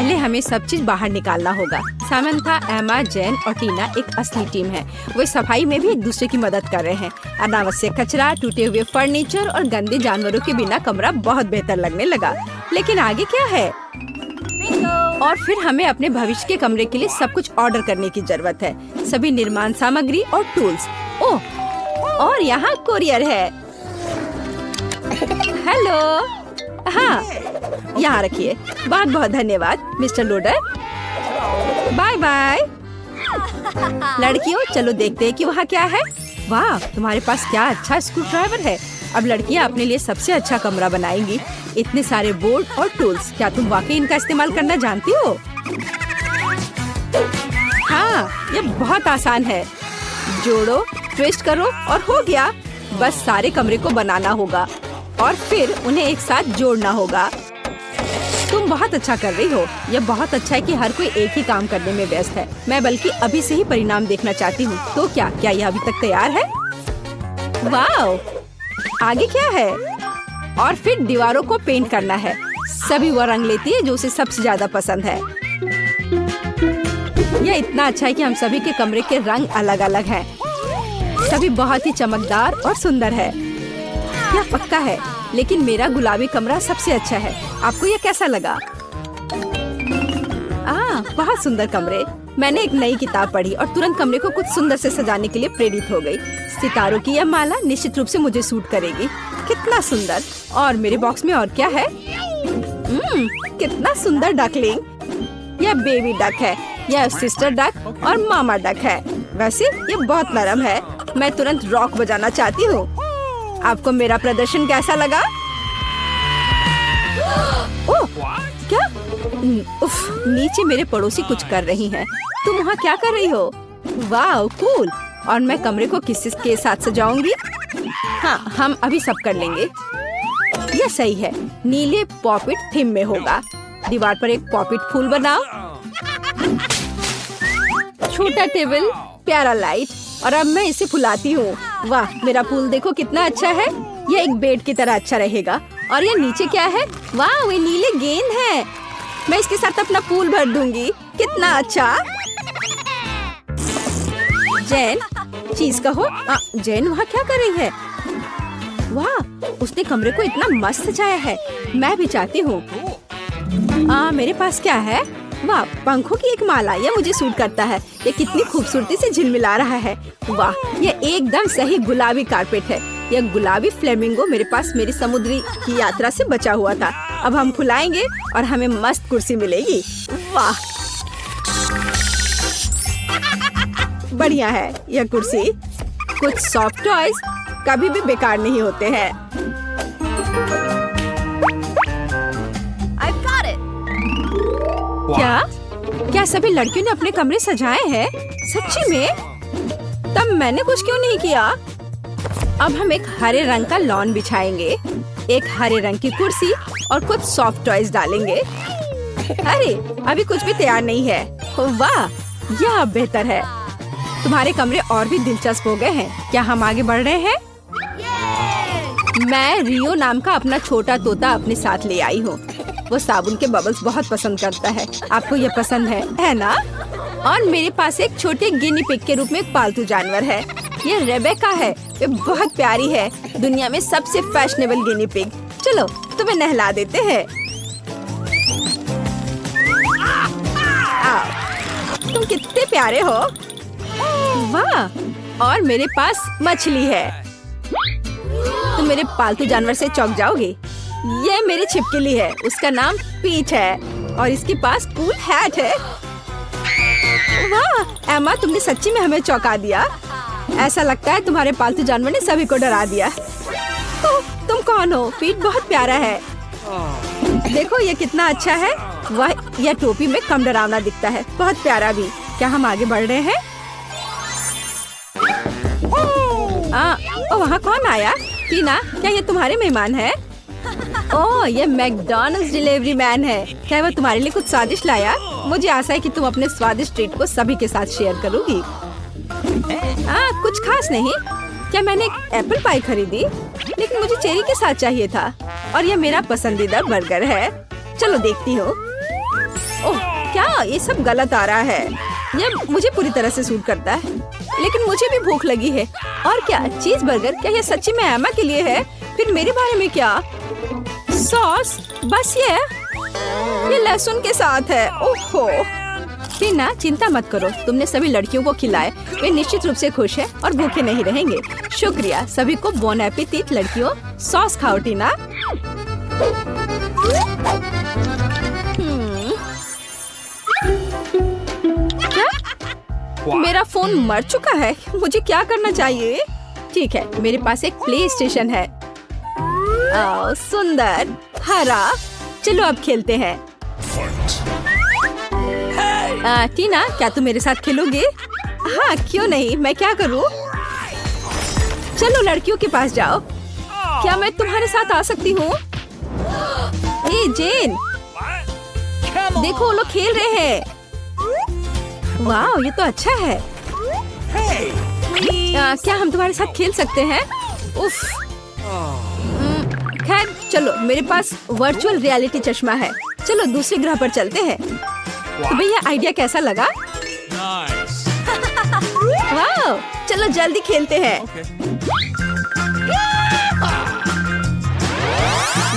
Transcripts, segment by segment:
पहले हमें सब चीज बाहर निकालना होगा। सामंथा, एमा, जैन और टीना एक असली टीम है। वे सफाई में भी एक दूसरे की मदद कर रहे हैं। अनावश्यक कचरा, टूटे हुए फर्नीचर और गंदे जानवरों के बिना कमरा बहुत बेहतर लगने लगा। लेकिन आगे क्या है? और फिर हमें अपने भविष्य के कमरे के लिए सब कुछ ऑर्डर करने की जरूरत है। सभी निर्माण सामग्री और टूल्स। ओह, और यहाँ कोरियर है। हेलो, हाँ, यहाँ रखिए। बहुत बहुत धन्यवाद मिस्टर लोडर। Bye bye. लड़कियों, चलो देखते हैं कि वहाँ क्या है। वाह, तुम्हारे पास क्या अच्छा स्क्रू ड्राइवर है। अब लड़कियाँ अपने लिए सबसे अच्छा कमरा बनाएंगी। इतने सारे बोर्ड और टूल्स, क्या तुम वाकई इनका इस्तेमाल करना जानती हो? हाँ, ये बहुत आसान है। जोड़ो, ट्विस्ट करो और हो गया। बस सारे कमरे को बनाना होगा और फिर उन्हें एक साथ जोड़ना होगा। तुम बहुत अच्छा कर रही हो। यह बहुत अच्छा है कि हर कोई एक ही काम करने में व्यस्त है। मैं बल्कि अभी से ही परिणाम देखना चाहती हूँ। तो क्या यह अभी तक तैयार है? वाह, आगे क्या है? और फिर दीवारों को पेंट करना है। सभी वो रंग लेती है जो उसे सबसे ज्यादा पसंद है। यह इतना अच्छा है कि हम सभी के कमरे के रंग अलग अलग हैं। सभी बहुत ही चमकदार और सुंदर है। यह पक्का है, लेकिन मेरा गुलाबी कमरा सबसे अच्छा है। आपको यह कैसा लगा? बहुत सुंदर कमरे। मैंने एक नई किताब पढ़ी और तुरंत कमरे को कुछ सुंदर से सजाने के लिए प्रेरित हो गई। सितारों की यह माला निश्चित रूप से मुझे सूट करेगी। कितना सुंदर। और मेरे बॉक्स में और क्या है? कितना सुंदर डकलिंग। यह बेबी डक है, यह सिस्टर डक और मामा डक है। वैसे ये बहुत नरम है। मैं तुरंत रॉक बजाना चाहती हूँ। आपको मेरा प्रदर्शन कैसा लगा? ओह, क्या? उफ, नीचे मेरे पड़ोसी कुछ कर रही हैं। तुम वहाँ क्या कर रही हो? वाह, कूल। और मैं कमरे को किसके साथ सजाऊंगी? हाँ, हम अभी सब कर लेंगे। यह सही है। नीले पॉपिट थीम में होगा। दीवार पर एक पॉपिट फूल बनाओ। छोटा टेबल, प्यारा लाइट। और अब मैं इसे फुलाती हूँ। वाह, मेरा फूल देखो कितना अच्छा है। यह एक बेड की तरह अच्छा रहेगा। और यह नीचे क्या है? वाह, वे नीले गेंद है। मैं इसके साथ अपना फूल भर दूंगी। कितना अच्छा। जैन, चीज कहो। जैन वहाँ क्या कर रही है? वाह, उसने कमरे को इतना मस्त सजाया है। मैं भी चाहती हूँ। मेरे पास क्या है? वाह, पंखों की एक माला। यह मुझे सूट करता है। ये कितनी खूबसूरती से झिलमिला रहा है। वाह, यह एकदम सही गुलाबी कारपेट है। यह गुलाबी फ्लेमिंगो मेरे पास मेरी समुद्री की यात्रा से बचा हुआ था। अब हम फुलाएंगे और हमें मस्त कुर्सी मिलेगी। वाह, बढ़िया है यह कुर्सी। कुछ सॉफ्ट टॉयज कभी भी बेकार नहीं होते हैं। क्या सभी लड़कियों ने अपने कमरे सजाए हैं? सच्ची में? तब मैंने कुछ क्यों नहीं किया? अब हम एक हरे रंग का लॉन बिछाएंगे, एक हरे रंग की कुर्सी और कुछ सॉफ्ट टॉयज डालेंगे। अरे, अभी कुछ भी तैयार नहीं है। वाह, यह अब बेहतर है। तुम्हारे कमरे और भी दिलचस्प हो गए हैं। क्या हम आगे बढ़ रहे हैं? मैं रियो नाम का अपना छोटा तोता अपने साथ ले आई हूँ। वो साबुन के बबल्स बहुत पसंद करता है। आपको ये पसंद है ना? और मेरे पास एक छोटे गिनी पिग के रूप में एक पालतू जानवर है। ये रेबेका है। ये बहुत प्यारी है। दुनिया में सबसे फैशनेबल गिनी पिग। चलो, तुम्हें नहला देते हैं। तुम कितने प्यारे हो। वाह, और मेरे पास मछली है। तुम मेरे पालतू जानवर से चौंक जाओगे। ये मेरी छिपकली है। उसका नाम पीच है और इसके पास कूल हैट है। वाह, एमा, तुमने सच्ची में हमें चौंका दिया। ऐसा लगता है तुम्हारे पालतू जानवर ने सभी को डरा दिया। तुम कौन हो? पीट बहुत प्यारा है। देखो ये कितना अच्छा है। वह यह टोपी में कम डरावना दिखता है। बहुत प्यारा भी। क्या हम आगे बढ़ रहे हैं? वहाँ कौन आया? टीना, क्या ये तुम्हारे मेहमान है? ओह, ये मैकडॉनल्ड्स डिलीवरी मैन है। क्या वो तुम्हारे लिए कुछ स्वादिष्ट लाया? मुझे आशा है कि तुम अपने स्वादिष्ट ट्रीट को सभी के साथ शेयर करोगी। कुछ खास नहीं। क्या मैंने एक एप्पल पाई खरीदी? लेकिन मुझे चेरी के साथ चाहिए था। और यह मेरा पसंदीदा बर्गर है। चलो देखती हूँ। ओह, क्या ये सब गलत आ रहा है? यह मुझे पूरी तरह से सूट करता है, लेकिन मुझे भी भूख लगी है। और क्या चीज बर्गर? क्या ये सच्ची में एमा के लिए है? फिर मेरे बारे में क्या? सॉस? बस ये लहसुन के साथ है। ओहो। टीना, चिंता मत करो, तुमने सभी लड़कियों को खिलाए, वे निश्चित रूप से खुश है और भूखे नहीं रहेंगे। शुक्रिया। सभी को बोन एपेटिट लड़कियों। सॉस खाओ टीना। क्या? मेरा फोन मर चुका है। मुझे क्या करना चाहिए? ठीक है, मेरे पास एक प्ले स्टेशन है। सुंदर हरा। चलो अब खेलते हैं। टीना, क्या तुम मेरे साथ खेलोगे? हाँ, क्यों नहीं, मैं क्या करूँ? चलो लड़कियों के पास जाओ। क्या मैं तुम्हारे साथ आ सकती हूँ? जेन, देखो वो लोग खेल रहे हैं। वाह, ये तो अच्छा है। क्या हम तुम्हारे साथ खेल सकते हैं? उफ। खैर चलो, मेरे पास वर्चुअल रियलिटी चश्मा है। चलो दूसरे ग्रह पर चलते हैं। तुम्हें यह आइडिया कैसा लगा? वाह, चलो जल्दी खेलते हैं।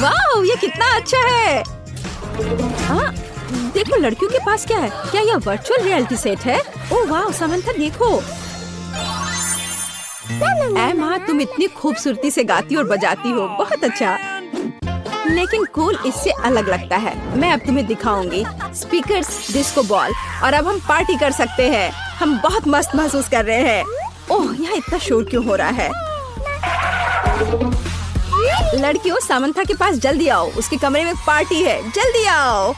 वाह, ये कितना अच्छा है। हाँ, देखो लड़कियों के पास क्या है। क्या यह वर्चुअल रियलिटी सेट है? ओह वाह, समंथा देखो। एमा, तुम इतनी खूबसूरती से गाती और बजाती हो। बहुत अच्छा। लेकिन कूल इससे अलग लगता है। मैं अब तुम्हें दिखाऊंगी। स्पीकर्स, डिस्को बॉल, और अब हम पार्टी कर सकते हैं। हम बहुत मस्त महसूस कर रहे हैं। ओह, यहाँ इतना शोर क्यों हो रहा है? लड़कियों, सामंथा के पास जल्दी आओ। उसके कमरे में पार्टी है। जल्दी आओ।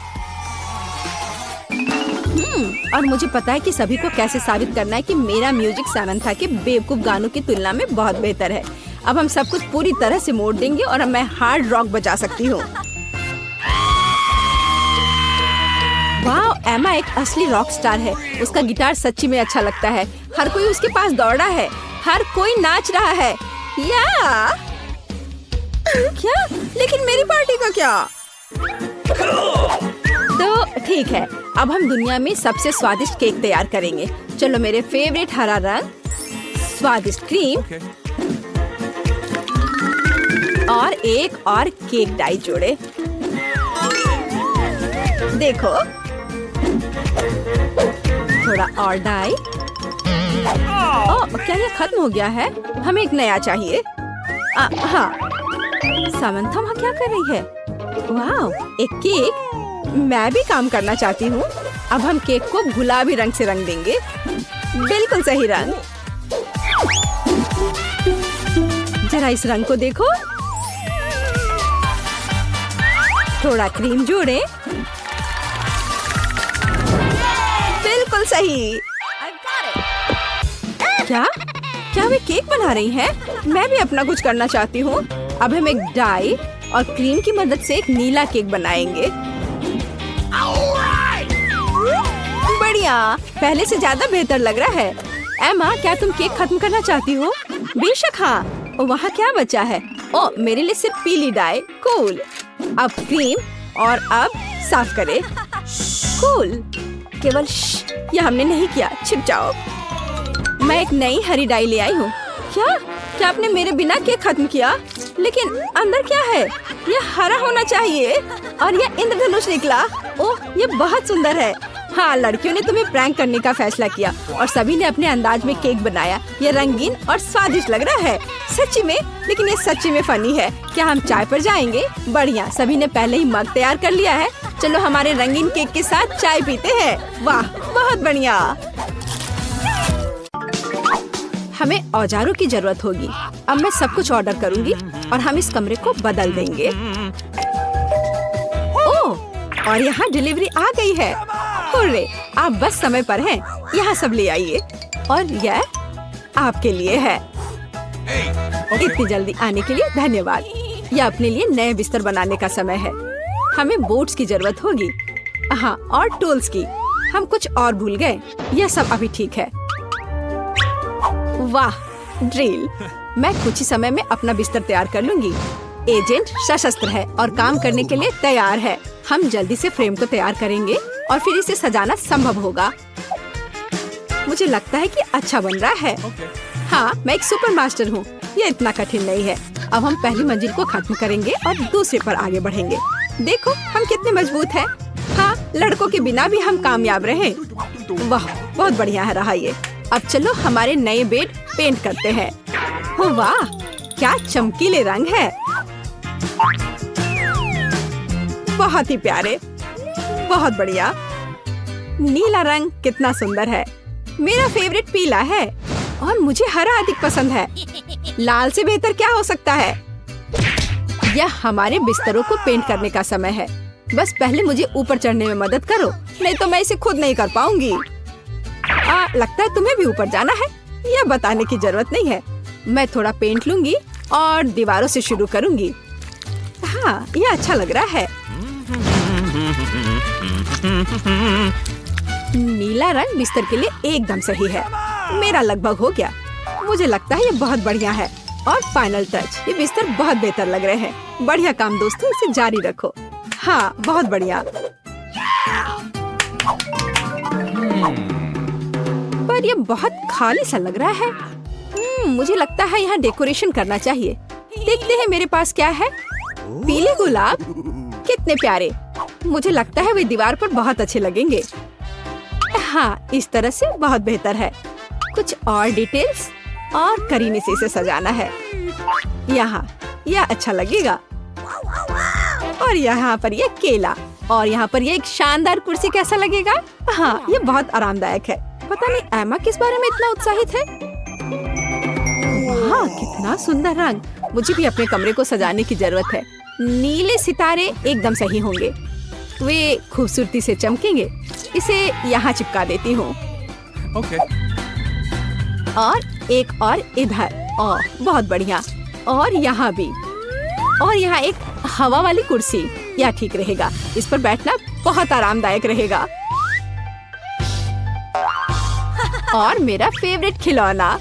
और मुझे पता है कि सभी को कैसे साबित करना है कि मेरा म्यूजिक सामंथा के बेवकूफ गानों की तुलना में बहुत बेहतर है। अब हम सब कुछ पूरी तरह से मोड़ देंगे और अब मैं हार्ड रॉक बजा सकती हूँ। वाह, एमा एक असली रॉक स्टार है। उसका गिटार सच्ची में अच्छा लगता है। हर कोई उसके पास दौड़ा है। हर कोई नाच रहा है। या क्या? लेकिन मेरी पार्टी का क्या? तो ठीक है, अब हम दुनिया में सबसे स्वादिष्ट केक तैयार करेंगे। चलो, मेरे फेवरेट हरा रंग, स्वादिष्ट क्रीम और एक और केक डाई जोड़े। देखो, थोड़ा और डाई। ओह, क्या ये खत्म हो गया है? हमें एक नया चाहिए। हाँ, सामंथा वहाँ क्या कर रही है? वाह, एक केक। मैं भी काम करना चाहती हूँ। अब हम केक को गुलाबी रंग से रंग देंगे। बिल्कुल सही रंग। जरा इस रंग को देखो। थोड़ा क्रीम जोड़े। बिल्कुल सही। क्या? क्या वे केक बना रही हैं? मैं भी अपना कुछ करना चाहती हूँ। अब हम एक डाई और क्रीम की मदद से एक नीला केक बनाएंगे। बढ़िया, पहले से ज्यादा बेहतर लग रहा है। एमा, क्या तुम केक खत्म करना चाहती हो? बेशक हाँ। वहाँ क्या बचा है? ओ, मेरे लिए सिर्फ पीली डाई। कूल। अब क्रीम और अब साफ करें। कूल। केवल यह हमने नहीं किया। छिप जाओ। मैं एक नई हरी डाई ले आई हूँ। क्या आपने मेरे बिना केक खत्म किया? लेकिन अंदर क्या है? यह हरा होना चाहिए और यह इंद्रधनुष निकला। ओह, ये बहुत सुंदर है। हाँ, लड़कियों ने तुम्हें प्रैंक करने का फैसला किया और सभी ने अपने अंदाज में केक बनाया। ये रंगीन और स्वादिष्ट लग रहा है सच्ची में। लेकिन ये सच्ची में फनी है। क्या हम चाय पर जाएंगे? बढ़िया, सभी ने पहले ही मग तैयार कर लिया है। चलो हमारे रंगीन केक के साथ चाय पीते हैं। वाह, बहुत बढ़िया। हमें औजारों की जरूरत होगी। अब मैं सब कुछ ऑर्डर करूंगी और हम इस कमरे को बदल देंगे। ओह, और यहाँ डिलीवरी आ गई है। हुर्रे, आप बस समय पर हैं। यहाँ सब ले आइए और यह आपके लिए है। इतनी जल्दी आने के लिए धन्यवाद। यह अपने लिए नए बिस्तर बनाने का समय है। हमें बोर्ड्स की जरूरत होगी। हाँ, और टूल्स की। हम कुछ और भूल गए। यह सब अभी ठीक है। वाह, ड्रिल। मैं कुछ ही समय में अपना बिस्तर तैयार कर लूंगी। एजेंट सशस्त्र है और काम करने के लिए तैयार है। हम जल्दी से फ्रेम को तैयार करेंगे और फिर इसे सजाना संभव होगा। मुझे लगता है कि अच्छा बन रहा है। हाँ, मैं एक सुपर मास्टर हूँ। ये इतना कठिन नहीं है। अब हम पहली मंजिल को खत्म करेंगे और दूसरे पर आगे बढ़ेंगे। देखो हम कितने मजबूत हैं। हाँ, लड़कों के बिना भी हम कामयाब रहे। वाह, बहुत बढ़िया है रहा ये। अब चलो हमारे नए बेड पेंट करते हैं। हो वाह, क्या चमकीले रंग है। बहुत ही प्यारे, बहुत बढ़िया। नीला रंग कितना सुंदर है। मेरा फेवरेट पीला है और मुझे हरा अधिक पसंद है। लाल से बेहतर क्या हो सकता है। यह हमारे बिस्तरों को पेंट करने का समय है। बस पहले मुझे ऊपर चढ़ने में मदद करो, नहीं तो मैं इसे खुद नहीं कर पाऊंगी। लगता है तुम्हें भी ऊपर जाना है। यह बताने की जरूरत नहीं है। मैं थोड़ा पेंट लूंगी और दीवारों से शुरू करूंगी। हाँ, यह अच्छा लग रहा है। नीला रंग बिस्तर के लिए एकदम सही है। मेरा लगभग हो गया। मुझे लगता है ये बहुत बढ़िया है। और फाइनल टच, ये बिस्तर बहुत बेहतर लग रहे हैं। बढ़िया काम दोस्तों, इसे जारी रखो। हाँ, बहुत बढ़िया। पर ये बहुत खाली सा लग रहा है। मुझे लगता है यहाँ डेकोरेशन करना चाहिए। देखते हैं मेरे पास क्या है। पीले गुलाब कितने प्यारे। मुझे लगता है वे दीवार पर बहुत अच्छे लगेंगे। हाँ, इस तरह से बहुत बेहतर है। कुछ और डिटेल्स और करीने से इसे सजाना है। यहाँ यह अच्छा लगेगा। और यहाँ पर यह केला और यहाँ पर यह एक शानदार कुर्सी कैसा लगेगा। हाँ, ये बहुत आरामदायक है। पता नहीं एमा किस बारे में इतना उत्साहित है। हाँ, कितना सुंदर रंग। मुझे भी अपने कमरे को सजाने की जरूरत है। नीले सितारे एकदम सही होंगे। वे खूबसूरती से चमकेंगे। इसे यहाँ चिपका देती हूँ। और एक और इधर। ओह, बहुत बढ़िया। और यहाँ भी। और यहाँ एक हवा वाली कुर्सी। यह ठीक रहेगा। इस पर बैठना बहुत आरामदायक रहेगा। और मेरा फेवरेट खिलौना।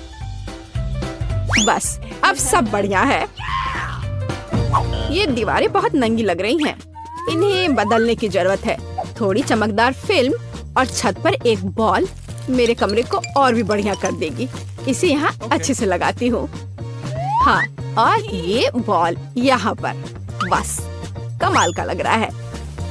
बस, अब सब बढ़िया है। ये दीवारें बहुत नंगी लग रही हैं। इन्हें बदलने की जरूरत है। थोड़ी चमकदार फिल्म और छत पर एक बॉल मेरे कमरे को और भी बढ़िया कर देगी। इसे यहाँ अच्छे से लगाती हूँ। हाँ, और ये बॉल यहाँ पर। बस, कमाल का लग रहा है।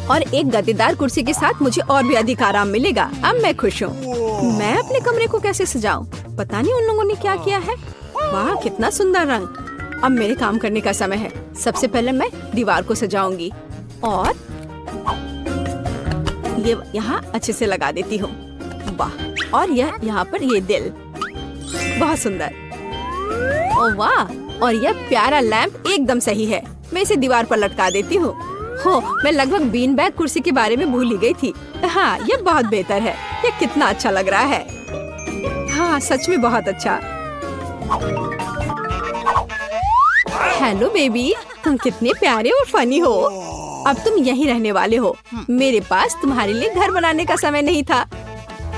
और एक गद्देदार कुर्सी के साथ मुझे और भी अधिक आराम मिलेगा। अब मैं खुश हूँ। मैं अपने कमरे को कैसे सजाऊं? पता नहीं उन लोगों ने क्या किया है। वाह, कितना सुंदर रंग। अब मेरे काम करने का समय है। सबसे पहले मैं दीवार को सजाऊंगी और ये यहाँ अच्छे से लगा देती हूँ। वाह, और यह यहाँ पर ये दिल बहुत सुंदर। ओह वाह, और यह प्यारा लैंप एकदम सही है। मैं इसे दीवार पर लटका देती हूँ। हो, मैं लगभग बीन बैग कुर्सी के बारे में भूल ही गई थी। हाँ, यह बहुत बेहतर है। यह कितना अच्छा लग रहा है। हाँ, सच में बहुत अच्छा। हेलो बेबी, तुम कितने प्यारे और फनी हो। अब तुम यहीं रहने वाले हो। मेरे पास तुम्हारे लिए घर बनाने का समय नहीं था,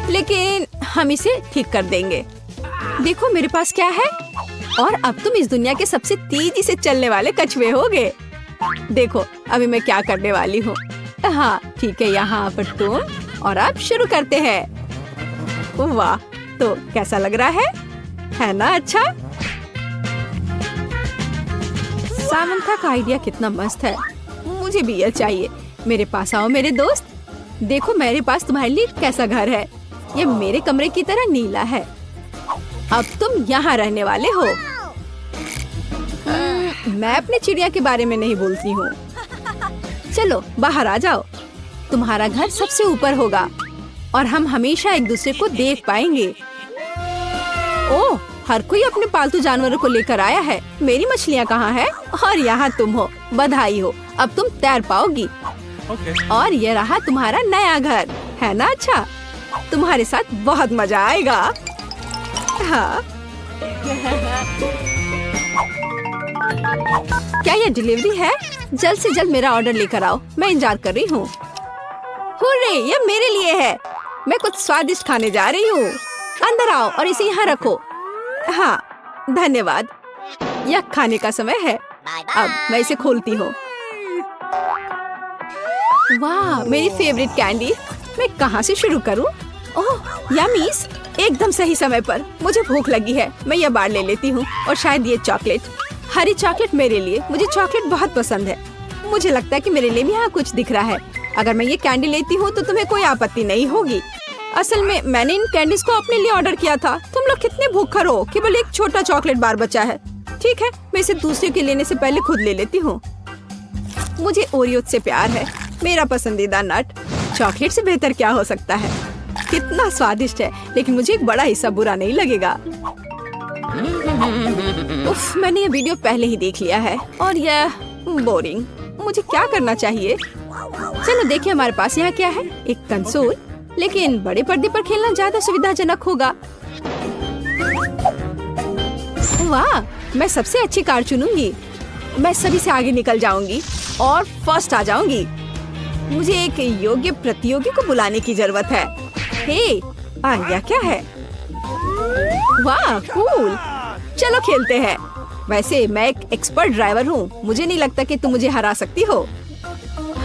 लेकिन हम इसे ठीक कर देंगे। देखो मेरे पास क्या है। और अब तुम इस दुनिया के सबसे तेजी से चलने वाले कछुए होगे। देखो अभी मैं क्या करने वाली हूँ। हाँ ठीक है, यहाँ पर तुम। और अब शुरू करते हैं। वाह, तो कैसा लग रहा है ना? अच्छा, सामंथा का आइडिया कितना मस्त है। मुझे भी यह चाहिए। मेरे पास आओ मेरे दोस्त। देखो मेरे पास तुम्हारे लिए कैसा घर है। ये मेरे कमरे की तरह नीला है। अब तुम यहाँ रहने वाले हो। मैं अपनी चिड़िया के बारे में नहीं बोलती हूँ। चलो बाहर आ जाओ। तुम्हारा घर सबसे ऊपर होगा और हम हमेशा एक दूसरे को देख पाएंगे। ओह, हर कोई अपने पालतू जानवरों को लेकर आया है। मेरी मछलियाँ कहाँ हैं? और यहाँ तुम हो। बधाई हो, अब तुम तैर पाओगी। और ये रहा तुम्हारा नया घर, है ना? अच्छा, तुम्हारे साथ बहुत मजा आएगा। हाँ। क्या ये डिलीवरी है? जल्द से जल्द मेरा ऑर्डर लेकर आओ, मैं इंतजार कर रही हूँ। हुर्रे, ये मेरे लिए है। मैं कुछ स्वादिष्ट खाने जा रही हूँ। अंदर आओ और इसे यहाँ रखो। हाँ धन्यवाद। यह खाने का समय है। अब मैं इसे खोलती हूँ। वाह, मेरी फेवरेट कैंडी। मैं कहाँ से शुरू करूँ? ओह यम्मीज़, एकदम सही समय पर। मुझे भूख लगी है, मैं यह बार ले लेती हूँ और शायद ये चॉकलेट, हरी चॉकलेट मेरे लिए। मुझे चॉकलेट बहुत पसंद है। मुझे लगता है कि मेरे लिए भी यहाँ कुछ दिख रहा है। अगर मैं ये कैंडी लेती हूँ तो तुम्हें कोई आपत्ति नहीं होगी। असल में मैंने इन कैंडीज को अपने लिए ऑर्डर किया था। तुम लोग कितने भूखर हो, केवल एक छोटा चॉकलेट बार बचा है। ठीक है, मैं इसे दूसरे के लेने से पहले खुद ले लेती हूँ। मुझे ओरियो से प्यार है, मेरा पसंदीदा नट। चॉकलेट से बेहतर क्या हो सकता है? कितना स्वादिष्ट है, लेकिन मुझे एक बड़ा हिस्सा बुरा नहीं लगेगा। उफ, मैंने ये वीडियो पहले ही देख लिया है और यह बोरिंग। मुझे क्या करना चाहिए? चलो देखिए हमारे पास यहाँ क्या है। एक कंसोल, लेकिन बड़े पर्दे पर खेलना ज्यादा सुविधाजनक होगा। वाह, मैं सबसे अच्छी कार चुनूंगी। मैं सभी से आगे निकल जाऊंगी और फर्स्ट आ जाऊंगी। मुझे एक योग्य प्रतियोगी को बुलाने की जरूरत है। हे, यह क्या है? वाह कूल, चलो खेलते हैं। वैसे मैं एक एक्सपर्ट ड्राइवर हूँ, मुझे नहीं लगता कि तुम मुझे हरा सकती हो।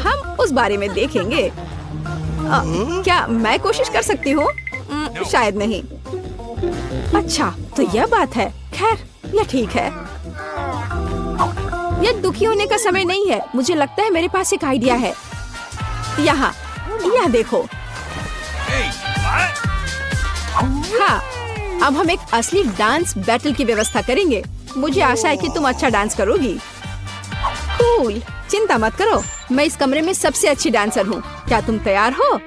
हम उस बारे में देखेंगे। क्या मैं कोशिश कर सकती हूँ? शायद नहीं। अच्छा, तो यह बात है। खैर, यह ठीक है। यह दुखी होने का समय नहीं है। मुझे लगता है मेरे पास एक आइडिया है। यहाँ, यह देखो। हाँ, अब हम एक असली डांस बैटल की व्यवस्था करेंगे। मुझे आशा है कि तुम अच्छा डांस करोगी। कूल, चिंता मत करो, मैं इस कमरे में सबसे अच्छी डांसर हूँ। क्या तुम तैयार हो?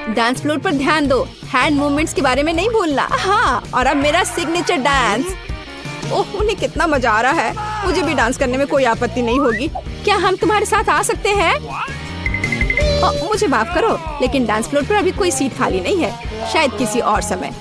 डांस फ्लोर पर ध्यान दो, हैंड मूवमेंट्स के बारे में नहीं भूलना। हाँ, और अब मेरा सिग्नेचर डांस। ओह, उन्हें कितना मजा आ रहा है। मुझे भी डांस करने में कोई आपत्ति नहीं होगी। क्या हम तुम्हारे साथ आ सकते हैं? मुझे माफ करो, लेकिन डांस फ्लोर पर अभी कोई सीट खाली नहीं है। शायद किसी और समय।